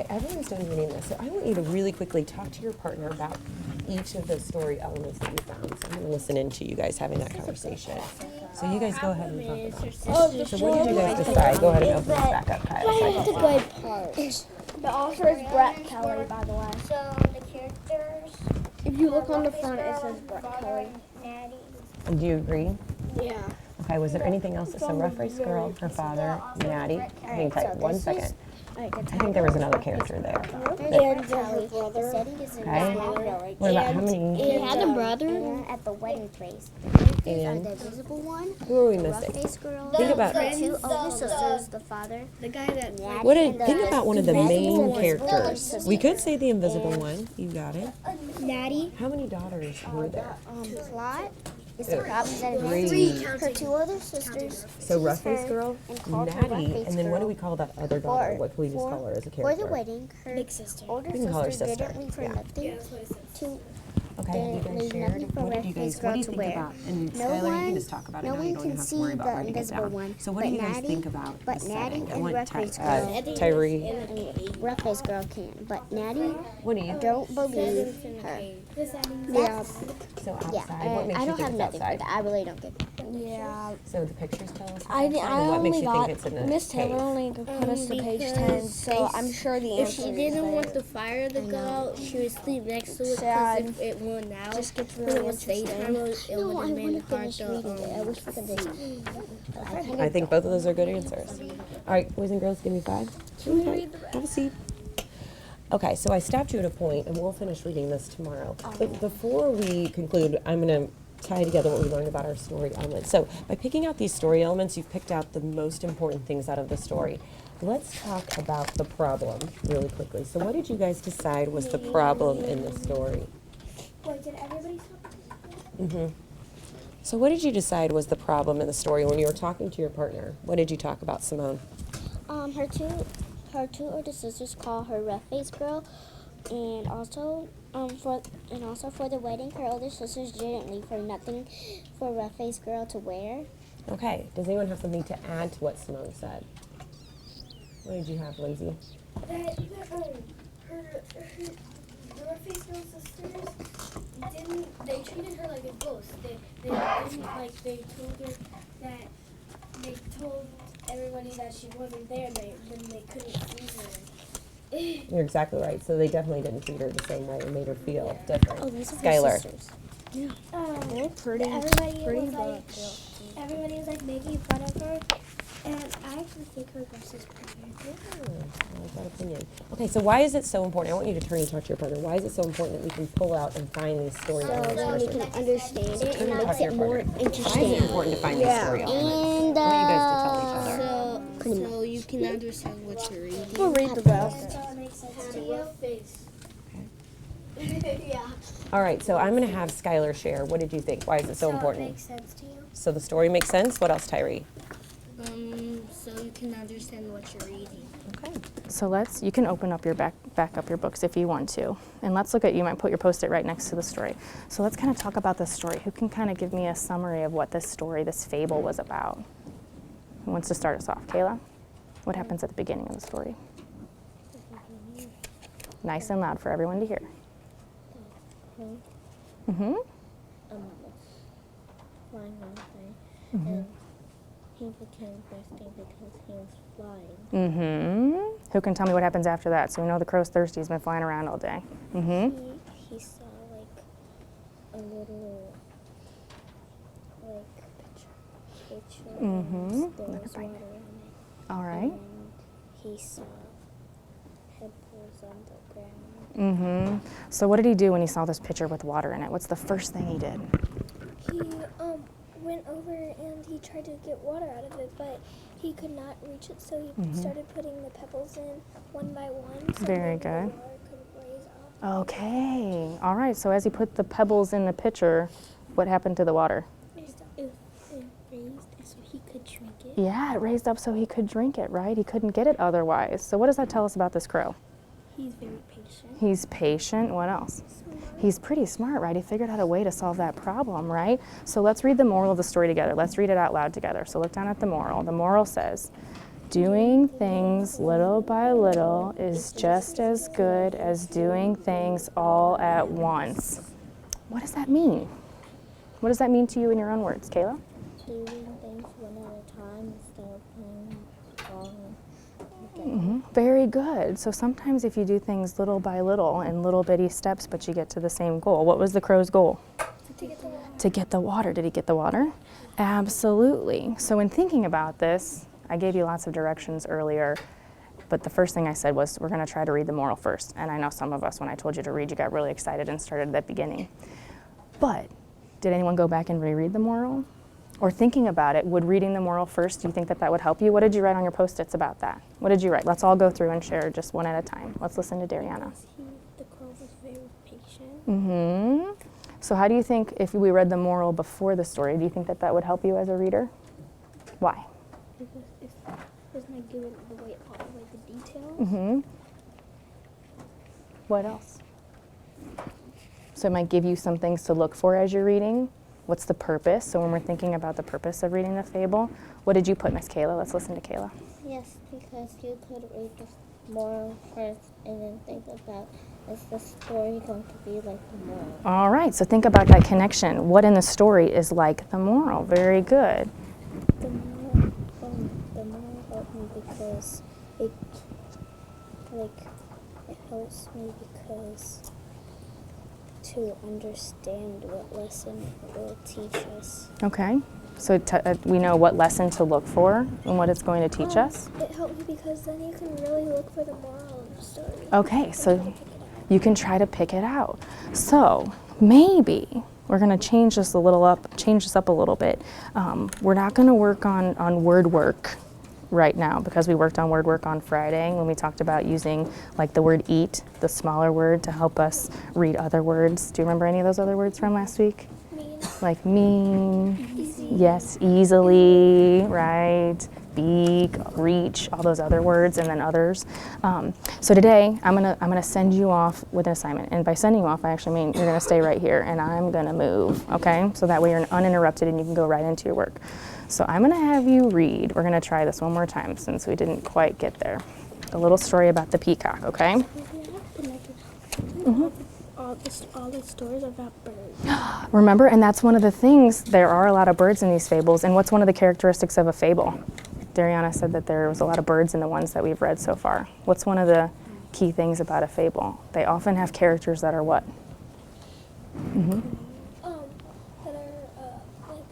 Okay, everyone's done reading this, so I want you to really quickly talk to your partner about each of the story elements that you found. So I'm going to listen in to you guys having that conversation. So you guys go ahead and talk about it. So what did you guys decide? Go ahead and open this back up, Kyle. So I can The see. good part. The author is Brett Kelly, by the way. So the characters. If you look on the front, it says Brett Kelly. Natty. Do you agree? Yeah. Okay, was there anything else? So Rough Race Girl, her father, Natty. Hang tight, 1 second. I think there was another character there. And her brother. Said he doesn't Okay. know. What about how many? He had a brother. And at the wedding place. And The invisible one. who are we Rough missing? face girl. Think about- the two older sisters. The father. The guy that. What did, think about one of the main invisible characters. We could say the invisible one. You got it. Natty. How many daughters were there? Plot. Is the problems that Three. Her two older sisters. So Rough Face her Girl, and called her Natty, Rough Face and then what do Girl. we call that other daughter? What can we just call her as a For the character? wedding, her Big sister. older We can call her sister sister. didn't leave her Yeah. nothing to Okay, have you There's guys shared? nothing for What did you Rough guys? Face What do you Girl to think wear. about? And No Skylar, you one- can just talk about it no now. one You don't can even have to see worry about the writing it invisible down. one, So what do but you guys Natty- think about but deciding? Natty I and want Rough Face Girl. Tyree. and Rough Face Girl can, but Natty What do you? don't believe her. Yeah. So Yeah, outside, what makes I you don't think have it's nothing for outside? that. I really don't get that. Yeah. So the pictures tell us. I it's outside, and what makes only you got think it's in the Miss Taylor cave? only put us to page 10, so I'm sure the If answer she is didn't there. want the fire to go out, she would sleep next to it Sad. because if it went out, Just gets when really it was daytime, interesting. it No, would I have want been to hard finish to reading it. I wish we could I think both of those are good answers. All right, boys and girls, give me 5. Okay, have a seat. Okay, so I stopped you at a point, and we'll finish reading this tomorrow. But before we conclude, I'm going to tie together what we learned about our story elements. So by picking out these story elements, you've picked out the most important things out of the story. Let's talk about the problem really quickly. So what did you guys decide was the problem in the story? Wait, did everybody talk? So what did you decide was the problem in the story when you were talking to your partner? What did you talk about, Simone? Her two older sisters call her Rough Face Girl, and also for the wedding, her older sisters didn't leave her nothing for Rough Face Girl to wear. Okay, does anyone have something to add to what Simone said? What did you have, Lindsay? That the Rough Face Girl sisters they treated her like a ghost. They didn't, like, they told her that, they told everybody that she wasn't there, then they couldn't see her. You're exactly right. So they definitely didn't treat her the same way and made her feel different. Oh, these are her Skylar. sisters. They're pretty, Everybody pretty was like, but everybody was like making fun of her, and I actually think her dress is pretty. I like that opinion. Okay, so why is it so important? I want you to turn and talk to your partner. Why is it so important that we can pull out and find these story So elements? then we first? can understand it, and Turn it and talk makes to your it more partner. Why is it interesting. important to find these story elements? And I want you guys to tell each other. So you can understand what you're reading. we'll read the rest. That makes sense to you? Face. All right, so I'm going to have Skylar share. What did you think? Why is it so It important? makes sense to you? So the story makes sense. What else, Tyree? So you can understand what you're reading. Okay. So you can open up your back up your books if you want to. And let's look at, you might put your Post-it right next to the story. So let's kind of talk about this story. Who can kind of give me a summary of what this story, this fable was about? Who wants to start us off? Kayla? What happens at the beginning of the story? Nice and loud for everyone to hear. Mm-hmm. Flying on the thing, and he became thirsty because he was flying. Mm-hmm. Who can tell me what happens after that? So we know the crow's thirsty. He's been flying around all day. Mm-hmm. He saw like a little picture, Mm-hmm. and there Look was right water in it, All right. and he saw pebbles on the ground. Mm-hmm. So what did he do when he saw this pitcher with water in it? What's the first thing he did? He went over and he tried to get water out of it, but he could not reach it, so he started putting the pebbles in one by one. So Very then good. The water could raise up. Okay. All right. So as he put the pebbles in the pitcher, what happened to the water? It raised so he could drink it. Yeah, it raised up so he could drink it, right? He couldn't get it otherwise. So what does that tell us about this crow? He's very patient. He's patient. What else? He's pretty smart, right? He figured out a way to solve that problem, right? So let's read the moral of the story together. Let's read it out loud together. So look down at the moral. The moral says, Doing things little by little is just as good as doing things all at once. What does that mean? What does that mean to you in your own words, Kayla? Doing things one at a time instead of playing long. Very good. So sometimes if you do things little by little in little bitty steps, but you get to the same goal. What was the crow's goal? To get the water. Did he get the water? Absolutely. So in thinking about this, I gave you lots of directions earlier, but the first thing I said was we're going to try to read the moral first. And I know some of us, when I told you to read, you got really excited and started at the beginning. But did anyone go back and reread the moral? Or thinking about it, would reading the moral first, do you think that that would help you? What did you write on your Post-its about that? What did you write? Let's all go through and share just one at a time. Let's listen to Dariana. The crow was very patient. Mm-hmm. So how do you think if we read the moral before the story, do you think that that would help you as a reader? Why? Because it's not giving away all the details. Mm-hmm. What else? So it might give you some things to look for as you're reading. What's the purpose? So when we're thinking about the purpose of reading the fable, what did you put, Miss Kayla? Let's listen to Kayla. Yes, because you could read the moral first and then think about, is the story going to be like the moral? All right, so think about that connection. What in the story is like the moral? Very good. The moral helped me because it helps me because to understand what lesson it will teach us. Okay, so we know what lesson to look for and what it's going to teach us. It helped me because then you can really look for the moral in the story. Okay, so you can try to pick it out. So maybe we're going to change this up a little bit. We're not going to work on word work right now because we worked on word work on Friday when we talked about using like the word eat, the smaller word, to help us read other words. Do you remember any of those other words from last week? Mean. Like mean, yes, easily, right? Beak, reach, all those other words, and then others. So today, I'm gonna send you off with an assignment, and by sending you off, I actually mean you're gonna stay right here, and I'm gonna move, okay? So that way you're uninterrupted and you can go right into your work. So I'm gonna have you read. We're gonna try this one more time since we didn't quite get there. A little story about the peacock, okay? All the stories about birds. Remember, and that's one of the things. There are a lot of birds in these fables, and what's one of the characteristics of a fable? Dariana said that there was a lot of birds in the ones that we've read so far. What's one of the key things about a fable? They often have characters that are what? That are like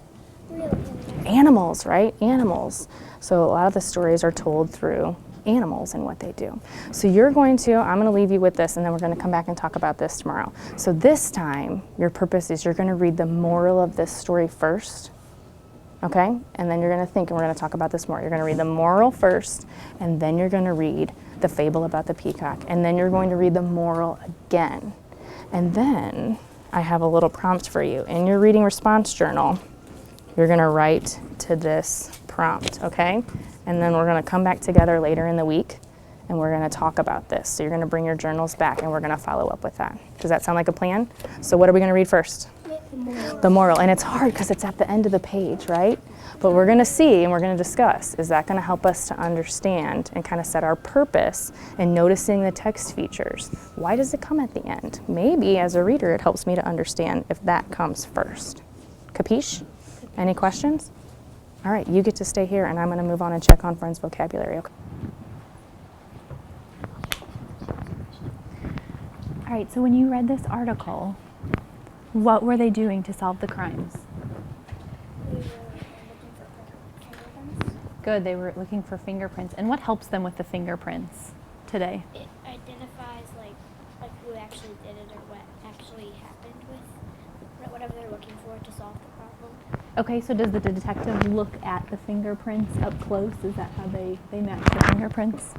real animals. Animals, right? Animals. So a lot of the stories are told through animals and what they do. So I'm going to leave you with this, and then we're going to come back and talk about this tomorrow. So this time, your purpose is you're going to read the moral of this story first, okay? And then you're going to think, and we're going to talk about this more. You're going to read the moral first, and then you're going to read the fable about the peacock, and then you're going to read the moral again. And then I have a little prompt for you. In your reading response journal, you're going to write to this prompt, okay? And then we're going to come back together later in the week, and we're going to talk about this. So you're going to bring your journals back, and we're going to follow up with that. Does that sound like a plan? So what are we going to read first? The moral. And it's hard because it's at the end of the page, right? But we're going to see, and we're going to discuss, is that going to help us to understand and kind of set our purpose in noticing the text features? Why does it come at the end? Maybe as a reader, it helps me to understand if that comes first. Capiche? Any questions? All right, you get to stay here, and I'm going to move on and check on Friends' vocabulary. Okay. All right, so when you read this article, what were they doing to solve the crimes? Good, they were looking for fingerprints. And what helps them with the fingerprints today? It identifies like who actually did it or what actually happened with whatever they're looking for to solve the problem. Okay, so does the detective look at the fingerprints up close? Is that how they match the fingerprints?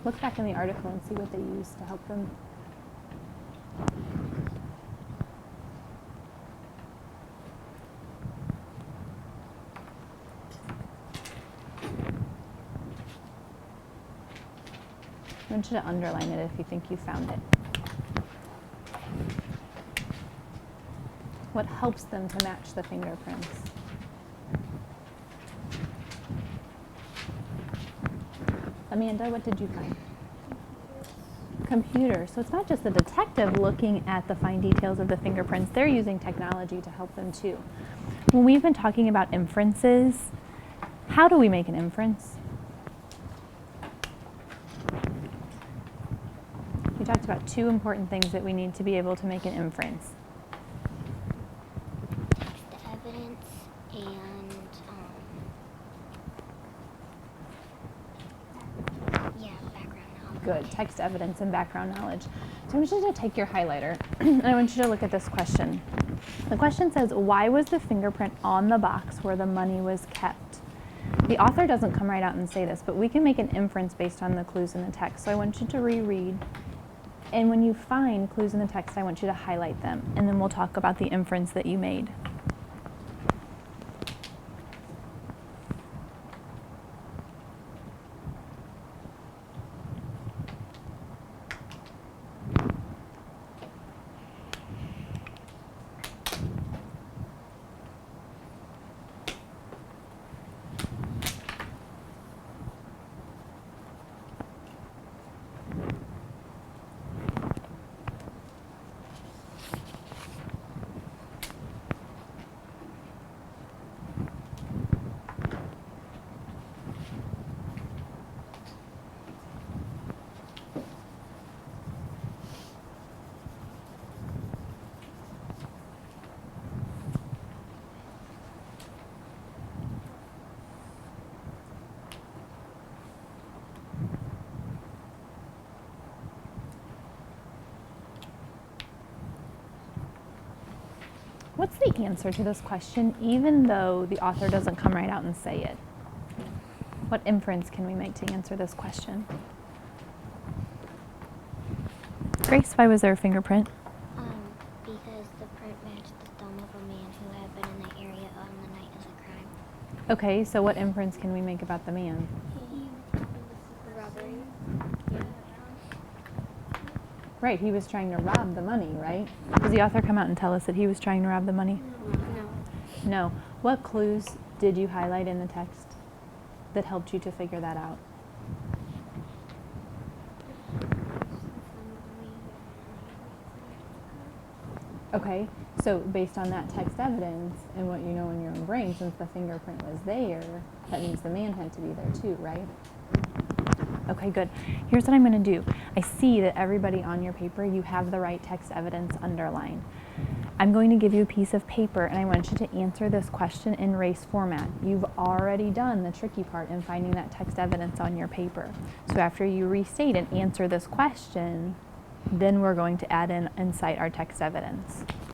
Look back in the article and see what they use to help them. I want you to underline it if you think you found it. What helps them to match the fingerprints? Amanda, what did you find? Computer. So it's not just the detective looking at the fine details of the fingerprints, they're using technology to help them too. When we've been talking about inferences, how do we make an inference? We talked about two important things that we need to be able to make an inference. The evidence and background knowledge. Good. Text evidence and background knowledge. So I want you to take your highlighter and I want you to look at this question. The question says, why was the fingerprint on the box where the money was kept? The author doesn't come right out and say this, but we can make an inference based on the clues in the text. So I want you to reread. And when you find clues in the text, I want you to highlight them. And then we'll talk about the inference that you made. What's the answer to this question, even though the author doesn't come right out and say it? What inference can we make to answer this question? Grace, why was there a fingerprint? Because the print matched the thumb of a man who had been in the area on the night of the crime. Okay, so what inference can we make about the man? Robbery. Right, he was trying to rob the money, right? Does the author come out and tell us that he was trying to rob the money? No. No. What clues did you highlight in the text that helped you to figure that out? Okay, so based on that text evidence and what you know in your own brain, since the fingerprint was there, that means the man had to be there too, right? Okay, good. Here's what I'm going to do. I see that everybody on your paper, you have the right text evidence underlined. I'm going to give you a piece of paper and I want you to answer this question in race format. You've already done the tricky part in finding that text evidence on your paper. So after you restate and answer this question, then we're going to add in and cite our text evidence.